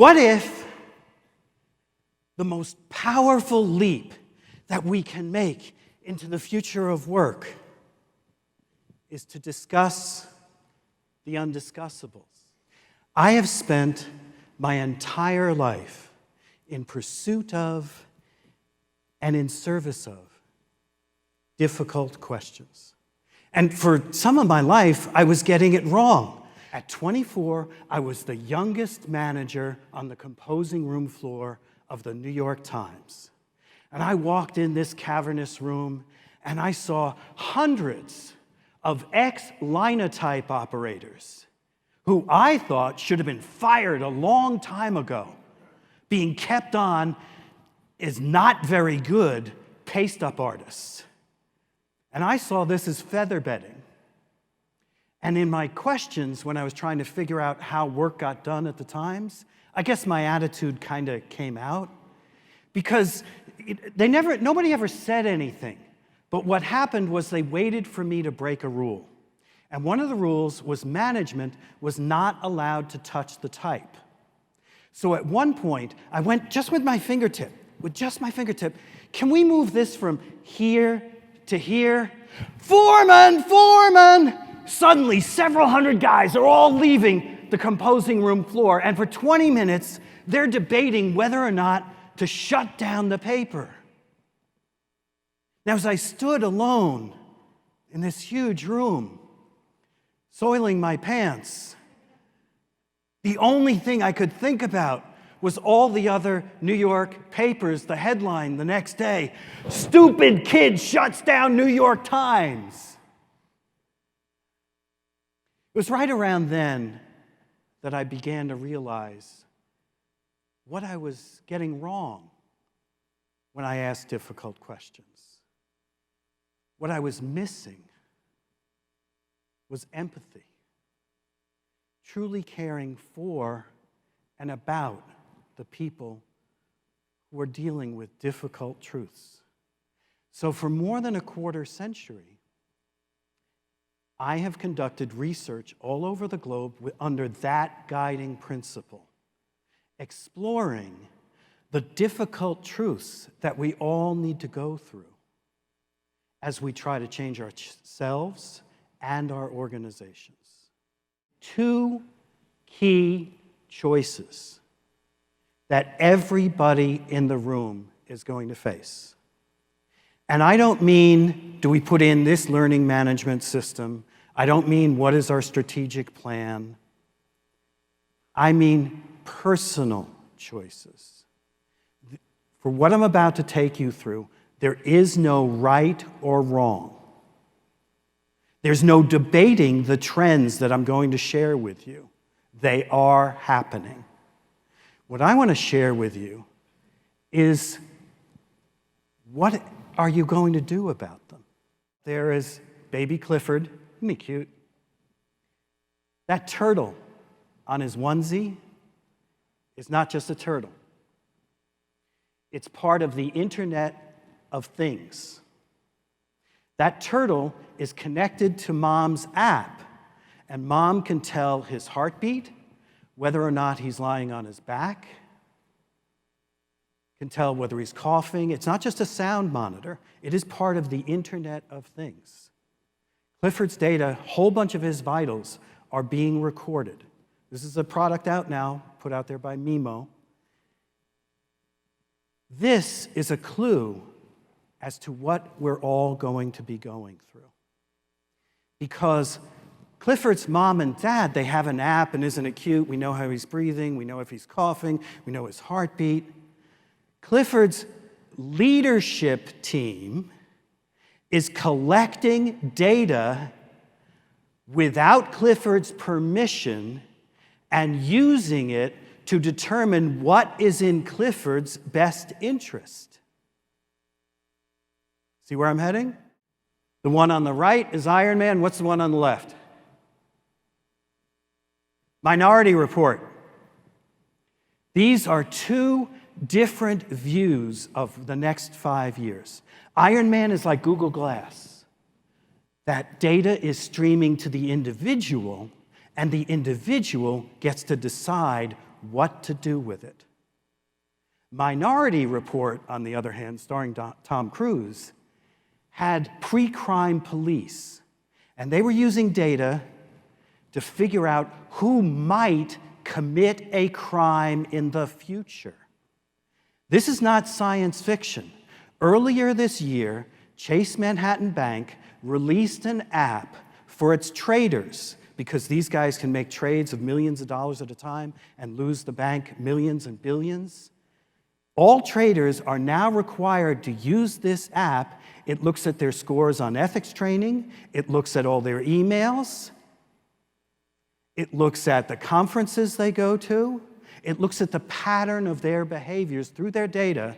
What if the most powerful leap that we can make into the future of work is to discuss the undiscussables? I have spent my entire life in pursuit of and in service of difficult questions. And for some of my life, I was getting it wrong. At 24, I was the youngest manager on the composing room floor of the New York Times. And I walked in this cavernous room, and I saw hundreds of ex-linotype operators who I thought should have been fired a long time ago, being kept on as not very good paste-up artists. And I saw this as feather bedding. And in my questions, when I was trying to figure out how work got done at the Times, I guess my attitude kind of came out. Because nobody ever said anything. But what happened was they waited for me to break a rule. And one of the rules was management was not allowed to touch the type. So at one point, I went just with just my fingertip, can we move this from here to here? Foreman, foreman! Suddenly, several hundred guys are all leaving the composing room floor, and for 20 minutes, they're debating whether or not to shut down the paper. Now, as I stood alone in this huge room, soiling my pants, the only thing I could think about was all the other New York papers, the headline the next day, "Stupid kid shuts down New York Times." It was right around then that I began to realize what I was getting wrong when I asked difficult questions. What I was missing was empathy, truly caring for and about the people who are dealing with difficult truths. So for more than a quarter century, I have conducted research all over the globe under that guiding principle, exploring the difficult truths that we all need to go through as we try to change ourselves and our organizations. Two key choices that everybody in the room is going to face. And I don't mean, do we put in this learning management system? I don't mean, what is our strategic plan? I mean personal choices. For what I'm about to take you through, there is no right or wrong. There's no debating the trends that I'm going to share with you. They are happening. What I want to share with you is, what are you going to do about them? There is baby Clifford. Isn't he cute? That turtle on his onesie is not just a turtle. It's part of the Internet of Things. That turtle is connected to Mom's app, and Mom can tell his heartbeat, whether or not he's lying on his back, can tell whether he's coughing. It's not just a sound monitor. It is part of the Internet of Things. Clifford's data, a whole bunch of his vitals, are being recorded. This is a product out now, put out there by Mimo. This is a clue as to what we're all going to be going through. Because Clifford's mom and dad, they have an app, and isn't it cute? We know how he's breathing, we know if he's coughing, we know his heartbeat. Clifford's leadership team is collecting data without Clifford's permission and using it to determine what is in Clifford's best interest. See where I'm heading? The one on the right is Iron Man. What's the one on the left? Minority Report. These are two different views of the next 5 years. Iron Man is like Google Glass. That data is streaming to the individual, and the individual gets to decide what to do with it. Minority Report, on the other hand, starring Tom Cruise, had pre-crime police, and they were using data to figure out who might commit a crime in the future. This is not science fiction. Earlier this year, Chase Manhattan Bank released an app for its traders, because these guys can make trades of millions of dollars at a time and lose the bank millions and billions. All traders are now required to use this app. It looks at their scores on ethics training. It looks at all their emails. It looks at the conferences they go to. It looks at the pattern of their behaviors through their data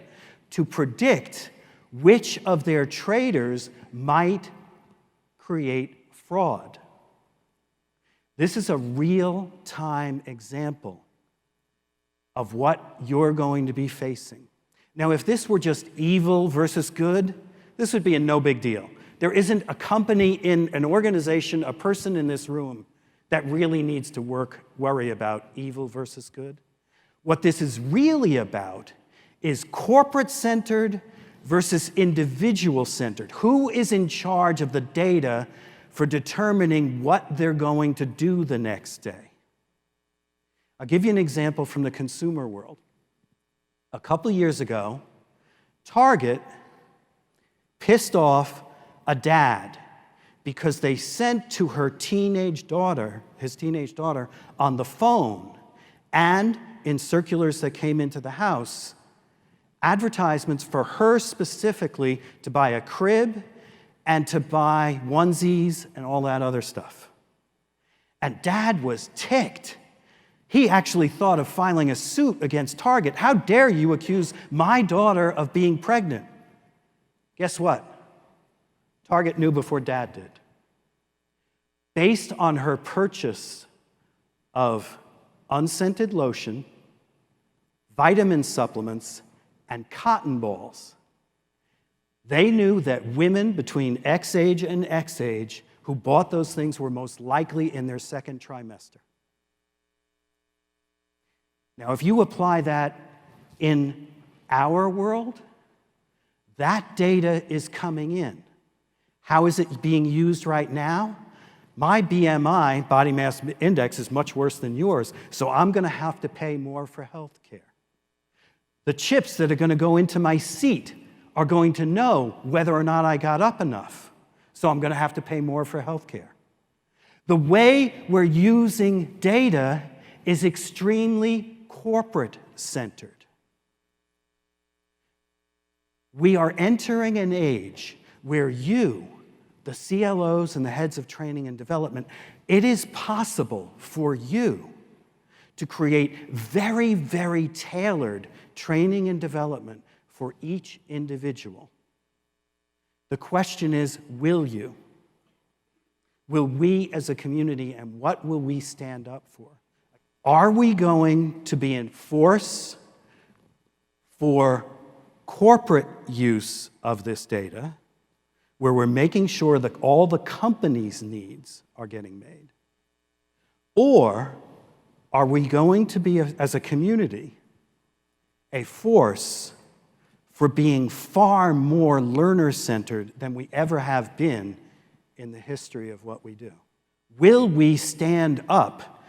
to predict which of their traders might create fraud. This is a real-time example of what you're going to be facing. Now, if this were just evil versus good, this would be a no big deal. There isn't a company in an organization, a person in this room, that really needs to worry about evil versus good. What this is really about is corporate-centered versus individual-centered. Who is in charge of the data for determining what they're going to do the next day? I'll give you an example from the consumer world. A couple years ago, Target pissed off a dad because they sent to his teenage daughter, on the phone and in circulars that came into the house, advertisements for her specifically to buy a crib and to buy onesies and all that other stuff. And Dad was ticked. He actually thought of filing a suit against Target. How dare you accuse my daughter of being pregnant? Guess what? Target knew before Dad did. Based on her purchase of unscented lotion, vitamin supplements, and cotton balls, they knew that women between X age and X age who bought those things were most likely in their second trimester. Now, if you apply that in our world, that data is coming in. How is it being used right now? My BMI, body mass index, is much worse than yours, so I'm going to have to pay more for health care. The chips that are going to go into my seat are going to know whether or not I got up enough, so I'm going to have to pay more for health care. The way we're using data is extremely corporate-centered. We are entering an age where you, the CLOs and the heads of training and development, it is possible for you to create very, very tailored training and development for each individual. The question is, will you? Will we as a community, and what will we stand up for? Are we going to be in force for corporate use of this data, where we're making sure that all the company's needs are getting made? Or are we going to be, as a community, a force for being far more learner-centered than we ever have been in the history of what we do? Will we stand up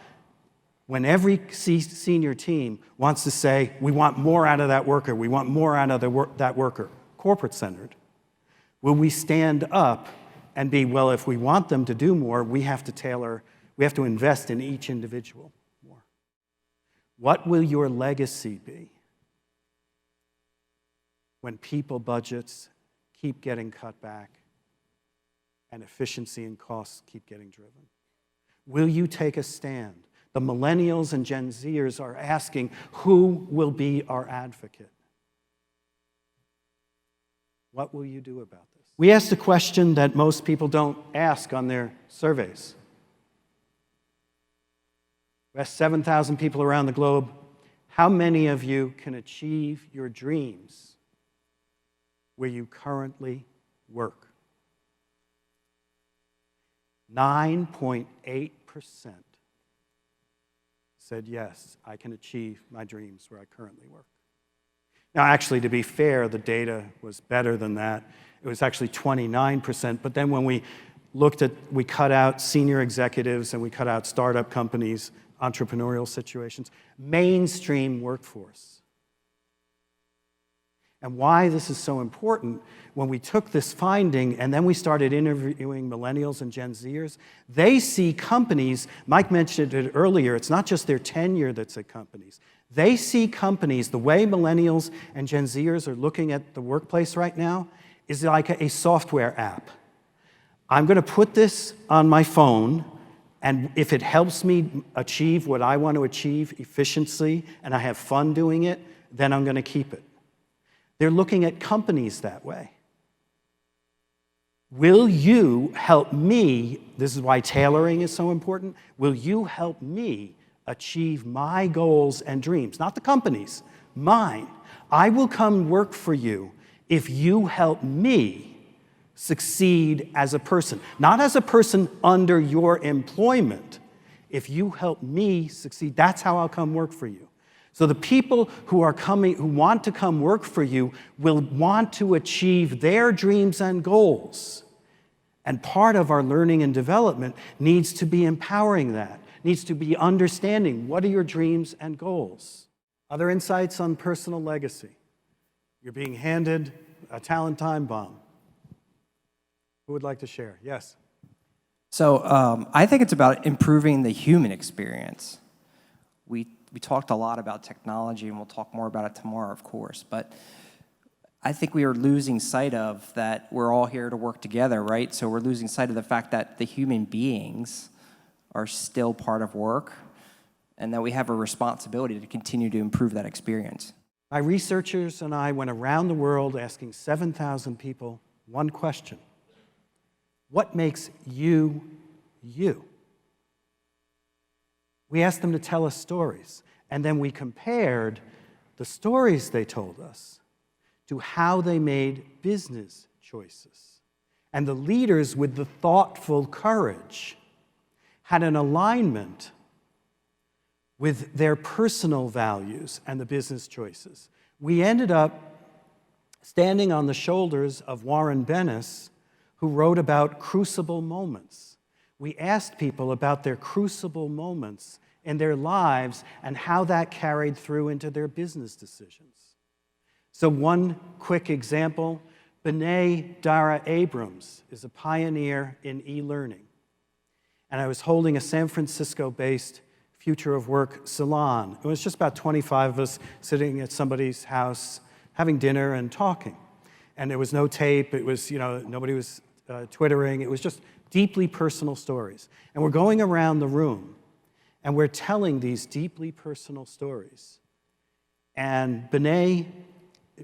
when every senior team wants to say, we want more out of that worker, we want more out of that worker, corporate-centered? Will we stand up and be, well, if we want them to do more, we have to invest in each individual more? What will your legacy be when people budgets keep getting cut back and efficiency and costs keep getting driven? Will you take a stand? The millennials and Gen Zers are asking, who will be our advocate? What will you do about this? We asked a question that most people don't ask on their surveys. We asked 7,000 people around the globe, how many of you can achieve your dreams where you currently work? 9.8% said, yes, I can achieve my dreams where I currently work. Now, actually, to be fair, the data was better than that. It was actually 29%, but then when we cut out senior executives and we cut out startup companies, entrepreneurial situations, mainstream workforce. And why this is so important, when we took this finding and then we started interviewing millennials and Gen Zers, they see companies, Mike mentioned it earlier, it's not just their tenure that's at companies. They see companies, the way millennials and Gen Zers are looking at the workplace right now, is like a software app. I'm going to put this on my phone, and if it helps me achieve what I want to achieve efficiently and I have fun doing it, then I'm going to keep it. They're looking at companies that way. Will you help me, this is why tailoring is so important, will you help me achieve my goals and dreams? Not the company's, mine. I will come work for you if you help me succeed as a person. Not as a person under your employment. If you help me succeed, that's how I'll come work for you. So the people who want to come work for you will want to achieve their dreams and goals. And part of our learning and development needs to be empowering that, needs to be understanding what are your dreams and goals. Other insights on personal legacy. You're being handed a talent time bomb. Who would like to share? Yes. So I think it's about improving the human experience. We talked a lot about technology, and we'll talk more about it tomorrow, of course, but I think we are losing sight of that we're all here to work together, right? So we're losing sight of the fact that the human beings are still part of work and that we have a responsibility to continue to improve that experience. My researchers and I went around the world asking 7,000 people one question. What makes you, you? We asked them to tell us stories, and then we compared the stories they told us to how they made business choices. And the leaders with the thoughtful courage had an alignment with their personal values and the business choices. We ended up standing on the shoulders of Warren Bennis, who wrote about crucible moments. We asked people about their crucible moments in their lives and how that carried through into their business decisions. So one quick example, B'nai Dara Abrams is a pioneer in e-learning. And I was holding a San Francisco-based Future of Work salon. It was just about 25 of us sitting at somebody's house, having dinner and talking. And there was no tape, it was, nobody was twittering, it was just deeply personal stories. And we're going around the room, and we're telling these deeply personal stories. And B'nai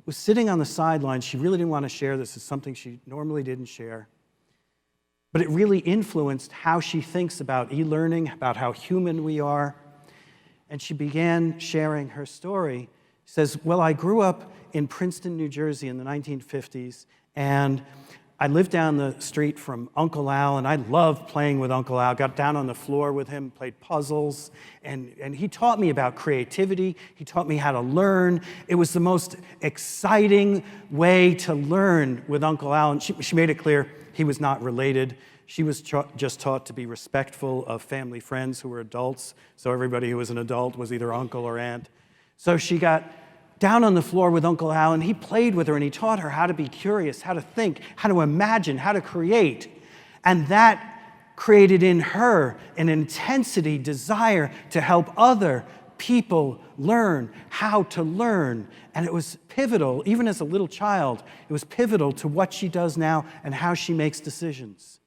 was sitting on the sidelines. She really didn't want to share this. It's something she normally didn't share. But it really influenced how she thinks about e-learning, about how human we are. And she began sharing her story. She says, well, I grew up in Princeton, New Jersey in the 1950s, and I lived down the street from Uncle Al, and I loved playing with Uncle Al. Got down on the floor with him, played puzzles, and he taught me about creativity. He taught me how to learn. It was the most exciting way to learn with Uncle Al, and she made it clear he was not related. She was just taught to be respectful of family friends who were adults, so everybody who was an adult was either uncle or aunt. So she got down on the floor with Uncle Al, and he played with her, and he taught her how to be curious, how to think, how to imagine, how to create. And that created in her an intensity, desire to help other people learn how to learn. And it was pivotal, even as a little child, it was pivotal to what she does now and how she makes decisions.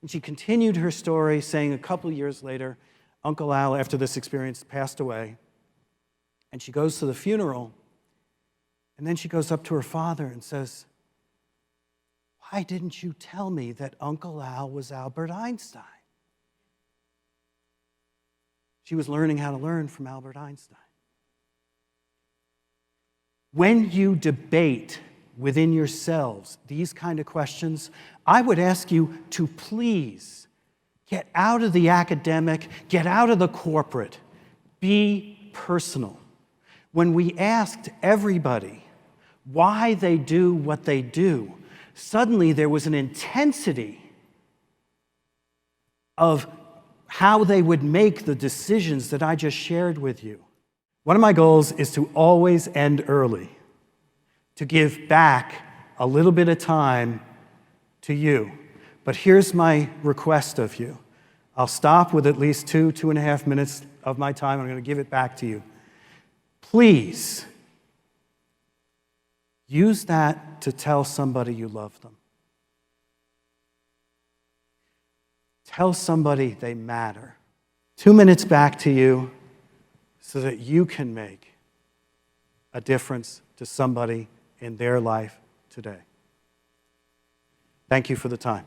And she continued her story, saying a couple years later, Uncle Al, after this experience, passed away. And she goes to the funeral, and then she goes up to her father and says, why didn't you tell me that Uncle Al was Albert Einstein? She was learning how to learn from Albert Einstein. When you debate within yourselves these kind of questions, I would ask you to please get out of the academic, get out of the corporate. be personal. When we asked everybody why they do what they do, suddenly there was an intensity of how they would make the decisions that I just shared with you. One of my goals is to always end early, to give back a little bit of time to you. But here's my request of you. I'll stop with at least 2.5 minutes of my time. I'm going to give it back to you. Please use that to tell somebody you love them. Tell somebody they matter. 2 minutes back to you so that you can make a difference to somebody in their life today. Thank you for the time.